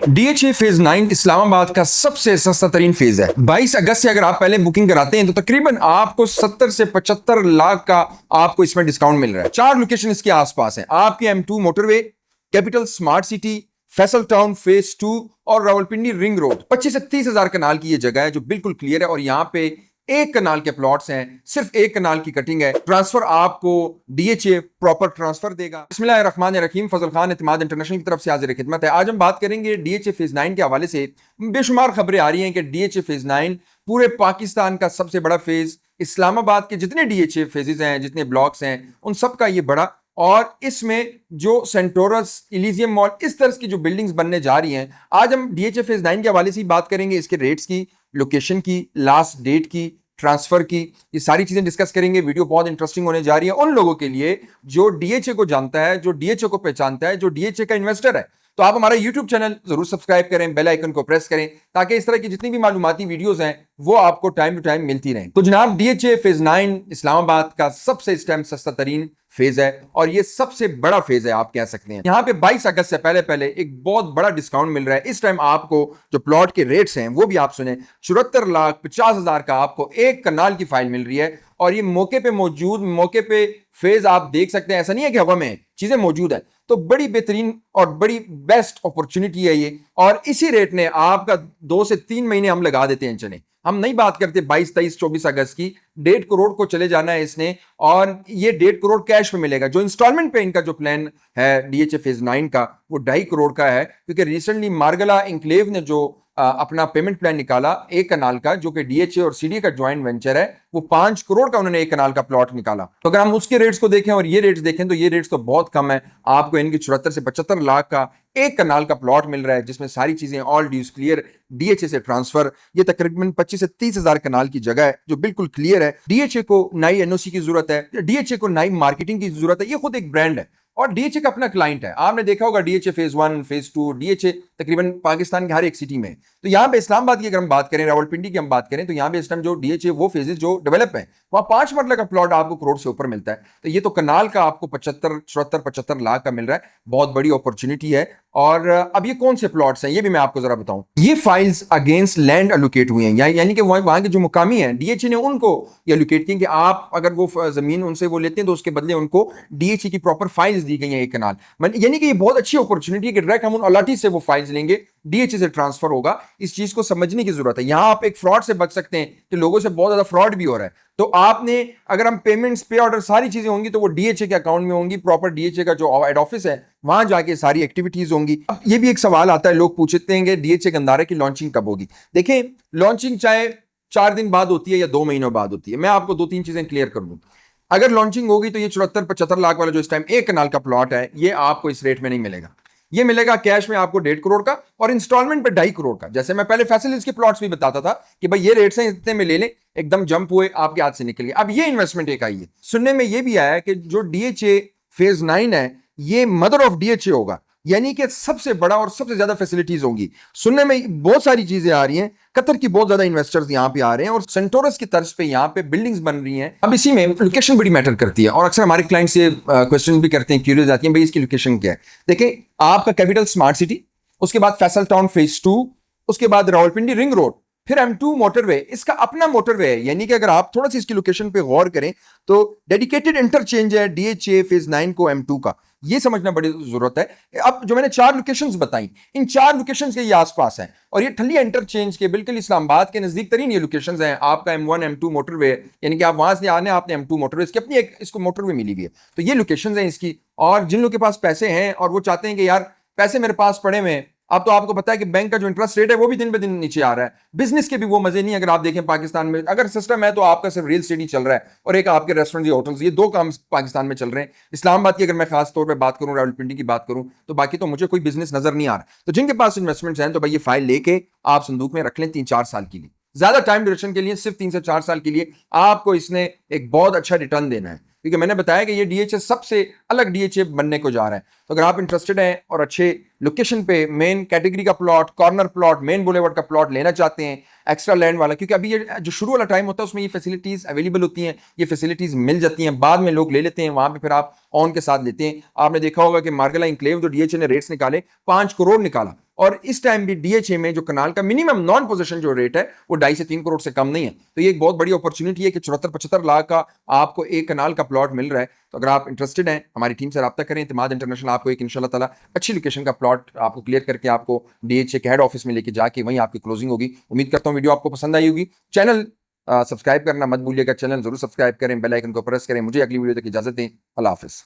DHA phase 9 Islamabad का सबसे सस्ता तरीन फेज है। 22 अगस्त से अगर आप पहले बुकिंग कराते हैं तो तकरीबन आपको 70 से 75 लाख का आपको इसमें डिस्काउंट मिल रहा है। 4 लोकेशन इसके आसपास हैं, आपकी M2 motorway, capital smart city, Faisal town phase 2 और रावलपिंडी रिंग रोड। 25 से 30 हजार कनाल की ये जगह है जो बिल्कुल क्लियर है और यहाँ पे एक कनाल के प्लॉट्स हैं, सिर्फ एक कनाल की कटिंग है। ट्रांसफर आपको डीएचए प्रॉपर ट्रांसफर देगा। बिस्मिल्लाहिर्रहमानिर्रहीम, फजल खान इत्तेमाद इंटरनेशनल की तरफ से हाजिर खिदमत है। आज हम बात करेंगे डीएचए फेज 9 के हवाले से। बेशुमार खबरें आ रही हैं कि डीएचए फेज 9 पूरे पाकिस्तान का सबसे बड़ा फेज, इस्लामाबाद के जितने डीएचए फेजेस हैं, जितने ब्लॉक्स हैं, उन सब का ये बड़ा, और इसमें जो सेंटोरस, इलीजियम मॉल, इस तरह की जो बिल्डिंग्स बनने जा रही हैं। आज हम डीएचए फेज 9 के हवाले से बात करेंगे, इसके रेट्स की, लोकेशन की, लास्ट डेट की, ट्रांसफर की, ये सारी चीजें डिस्कस करेंगे। वीडियो बहुत इंटरेस्टिंग होने जा रही है उन लोगों के लिए जो डीएचए को जानता है, जो डीएचए को पहचानता है, जो डीएचए का इन्वेस्टर है। तो आप हमारा यूट्यूब चैनल जरूर सब्सक्राइब करें, बेल आइकन को प्रेस करें ताकि इस तरह की जितनी भी मालूमाती वीडियोस हैं वो आपको टाइम टू टाइम मिलती रहें। तो जनाब, डीएचए फेज 9 इस्लामाबाद का सबसे इस टाइम सस्ता तरीन फेज है और ये सबसे बड़ा फेज है, आप कह सकते हैं। यहाँ पे 22 अगस्त से पहले पहले एक बहुत बड़ा डिस्काउंट मिल रहा है। इस टाइम आपको जो प्लॉट के रेट्स हैं वो भी आप सुने, 74,50,000 का आपको एक कनाल की फाइल मिल रही है। और ये मौके पे मौजूद, मौके पे फेज आप देख सकते हैं, ऐसा नहीं है कि हवा में चीजें मौजूद है। तो बड़ी बेहतरीन और बड़ी बेस्ट अपॉर्चुनिटी है ये, और इसी रेट ने आपका 2 से 3 महीने हम लगा देते हैं। चले, हम नहीं बात करते 22, 23, 24 अगस्त की। 1.5 करोड़ को चले जाना है इसने, और ये 1.5 करोड़ कैश में मिलेगा। जो इंस्टॉलमेंट पे इनका जो प्लान है डीएचए फेज 9 का, वो 2.5 करोड़ का है, क्योंकि रिसेंटली मार्गला इंक्लेव ने जो अपना पेमेंट प्लान निकाला एक कनाल का, जो कि डीएचए और सीडीए का ज्वाइंट वेंचर है, वो 5 करोड़ का उन्होंने एक कनाल का प्लॉट निकाला। तो अगर हम उसके रेट्स को देखें और ये रेट्स देखें तो ये रेट्स तो बहुत कम है। आपको इनकी 74 से 75 लाख का एक कनाल का प्लॉट मिल रहा है, जिसमें सारी चीजें ऑल ड्यूज क्लियर, डीएचए से ट्रांसफर। ये तकरीबन 25 से 30 हजार कनाल की जगह है जो बिल्कुल क्लियर है। डीएचए को नई एनओसी की जरूरत है, डीएचए को नई मार्केटिंग की जरूरत है। ये खुद एक ब्रांड है और डीएचए का अपना क्लाइंट है। आपने देखा होगा डीएचए फेज 1, फेज 2, डीएचए तकरीबन पाकिस्तान के हर एक सिटी में। तो यहाँ पे इस्लामाबाद की अगर हम बात करें, रावलपिंडी की हम बात करें, तो यहाँ पे इस टाइम जो डीएचए वो फेजेस जो डेवलप है, वहां 5 मरले का प्लॉट आपको करोड़ से ऊपर मिलता है। तो ये तो कनाल का आपको 75 लाख का मिल रहा है, बहुत बड़ी अपॉर्चुनिटी है। और अब ये कौन से प्लॉट्स हैं ये भी मैं आपको जरा बताऊं। ये फाइल्स अगेंस्ट लैंड एलोकेट हुई हैं, यानी कि वहां के जो मुकामी हैं, डीएचए ने उनको एलोकेट किए कि आप अगर वो जमीन उनसे वो लेते हैं तो उसके बदले उनको डीएचए की प्रॉपर फाइल्स दी गई हैं एक कनाल। यानी कि ये बहुत अच्छी अपॉर्चुनिटी है कि डायरेक्ट हम उन अलाटी से वो फाइल्स लेंगे, डीएचए से ट्रांसफर होगा। इस चीज को समझने की जरूरत है। यहां आप एक फ्रॉड से बच सकते हैं कि लोगों से बहुत ज्यादा फ्रॉड भी हो रहा है। तो आपने, अगर हम पेमेंट्स, पे ऑर्डर, सारी चीजें होंगी तो वो डीएचए के अकाउंट में होंगी। प्रॉपर डीएचए का जो हेड ऑफिस है वहां जाके सारी एक्टिविटीज होंगी। अब ये भी एक सवाल आता है, लोग पूछते हैं कि डीएचए गंदारा की लॉन्चिंग कब होगी। देखें, लॉन्चिंग चाहे 4 दिन बाद होती है या 2 महीनों बाद होती है, मैं आपको 2-3 चीजें क्लियर कर दूं। अगर लॉन्चिंग होगी तो ये 74-75 लाख वाला जो इस टाइम एक कनाल का प्लॉट है, ये आपको इस रेट में नहीं मिलेगा। ये मिलेगा कैश में आपको 1.5 करोड़ का और इंस्टॉलमेंट पे 2.5 करोड़ का। जैसे मैं पहले फैसिलिटीज के प्लॉट्स भी बताता था कि भाई ये रेट्स हैं, इतने में ले लें, एकदम जंप हुए, आपके हाथ से निकल गए। अब ये इन्वेस्टमेंट एक आई है। सुनने में ये भी आया है कि जो डीएचए फेज 9 है, ये मदर ऑफ डीएचए होगा, यानी कि सबसे बड़ा और सबसे ज्यादा फैसिलिटीज होंगी। सुनने में बहुत सारी चीजें आ रही हैं। कतर की बहुत ज्यादा इन्वेस्टर्स यहाँ पे आ रहे हैं और सेंटोरस की तर्ज पे यहाँ पे बिल्डिंग्स बन रही हैं। अब इसी में लोकेशन बड़ी मैटर करती है और अक्सर हमारे क्लाइंट से क्वेश्चन भी करते हैं, क्यूरियस आती हैं, भाई इसकी लोकेशन क्या है। देखिए, आपका कैपिटल स्मार्ट सिटी, उसके बाद फैसल टाउन फेज 2, उसके बाद रावलपिंडी रिंग रोड, फिर M2 मोटरवे, इसका अपना मोटरवे है। यानी कि अगर आप थोड़ा सी इसकी लोकेशन पे गौर करें तो डेडिकेटेड इंटरचेंज है डीएचए फेज 9 को M2 का, ये समझना बड़ी जरूरत है। अब जो मैंने 4 लोकेशंस बताई, इन 4 लोकेशंस के ये आसपास हैं और ये ठलिया इंटरचेंज के बिल्कुल इस्लामाबाद के नजदीक तरीन ये लोकेशंस हैं। आपका M1 M2 मोटरवे, यानी कि आप वहां से आने, आपने M2 मोटरवे, इसकी अपनी एक इसको मोटरवे मिली हुई है। तो ये लोकेशंस हैं इसकी। और जिन लोगों के पास पैसे हैं और वो चाहते हैं कि यार पैसे मेरे पास पड़े हुए हैं, अब तो आपको पता है कि बैंक का जो इंटरेस्ट रेट है वो भी दिन ब दिन नीचे आ रहा है। बिजनेस के भी वो मजे नहीं। अगर आप देखें पाकिस्तान में अगर सिस्टम है तो आपका सिर्फ रियल एस्टेट ही चल रहा है और एक आपके रेस्टोरेंट या होटल्स, ये 2 काम पाकिस्तान में चल रहे हैं। इस्लामाबाद की अगर मैं खास तौर पे बात करूं, रावलपिंडी की बात करूं, तो बाकी तो मुझे कोई बिजनेस नजर नहीं आ रहा। तो जिनके पास इन्वेस्टमेंट्स हैं तो भाई ये फाइल लेके आप संदूक में रख लें 3-4 साल के लिए, ज्यादा टाइम ड्यूरेशन के लिए, सिर्फ 3 से 4 साल के लिए आपको इसने एक बहुत अच्छा रिटर्न देना है। क्योंकि मैंने बताया कि ये डीएचए सबसे अलग डीएचए बनने को जा रहा है। तो अगर आप इंटरेस्टेड हैं और अच्छे लोकेशन पे मेन कैटेगरी का plot, corner plot, main boulevard का प्लॉट लेना चाहते हैं, एक्स्ट्रा लैंड वाला, क्योंकि अभी ये जो शुरू वाला टाइम होता है उसमें ये फैसिलिटीज अवेलेबल होती हैं, ये फैसिलिटीज मिल जाती हैं, बाद में लोग ले लेते हैं, वहां पे फिर आप ऑन के साथ लेते हैं। आपने देखा होगा कि मार्गला इंक्लेव जो डीएचए ने रेट्स निकाले, 5 करोड़ निकाला और इस टाइम भी DHA में जो कनाल का मिनिमम नॉन पोजीशन जो रेट है वो 2.5 से 3 करोड़ से कम नहीं है। तो ये एक बहुत बड़ी अपॉर्चुनिटी है कि 74-75 लाख का आपको एक कनाल का प्लॉट मिल रहा है। तो अगर आप इंटरेस्टेड हैं हमारी टीम से रब्ता करें। इत्तेमाद इंटरनेशनल आपको एक इंशाल्लाह ताला अच्छी लोकेशन का प्लॉट आपको क्लियर करके आपको DHA के हेड ऑफिस में लेके जाके वहीं आपकी क्लोजिंग होगी। उम्मीद करता हूं वीडियो आपको पसंद आई होगी। चैनल सब्सक्राइब करना मत भूलिएगा, चैनल जरूर सब्सक्राइब करें, बेल आइकन को प्रेस करें। मुझे अगली वीडियो तक इजाजत दें। अल्लाह हाफिज।